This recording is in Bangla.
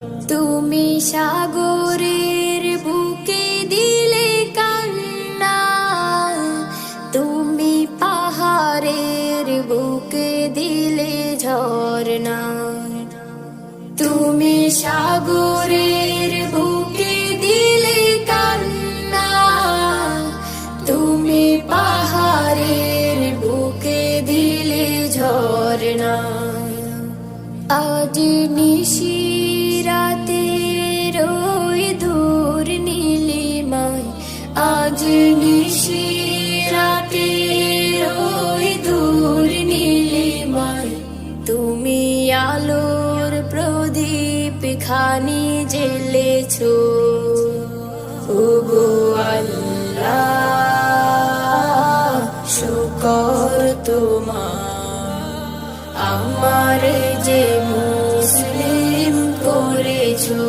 তুমি সাগরের বুকে দিলে কান্না, তুমি পাহাড়ের বুকে দিলে ঝরনা। তুমি সাগরের বুকে দিলে কান্না, তুমি পাহাড়ের বুকে দিলে ঝরনা। আজ নিশিরাতে ওই দূর নীলিমায়, আজ নিশিরাতে ওই দূর নীলিমায়, তুমি আলোর প্রদীপ খানি জ্বেলেছো। ওগো আল্লাহ, শুকর তোমার, আমারে যে মুসলিম করেছো।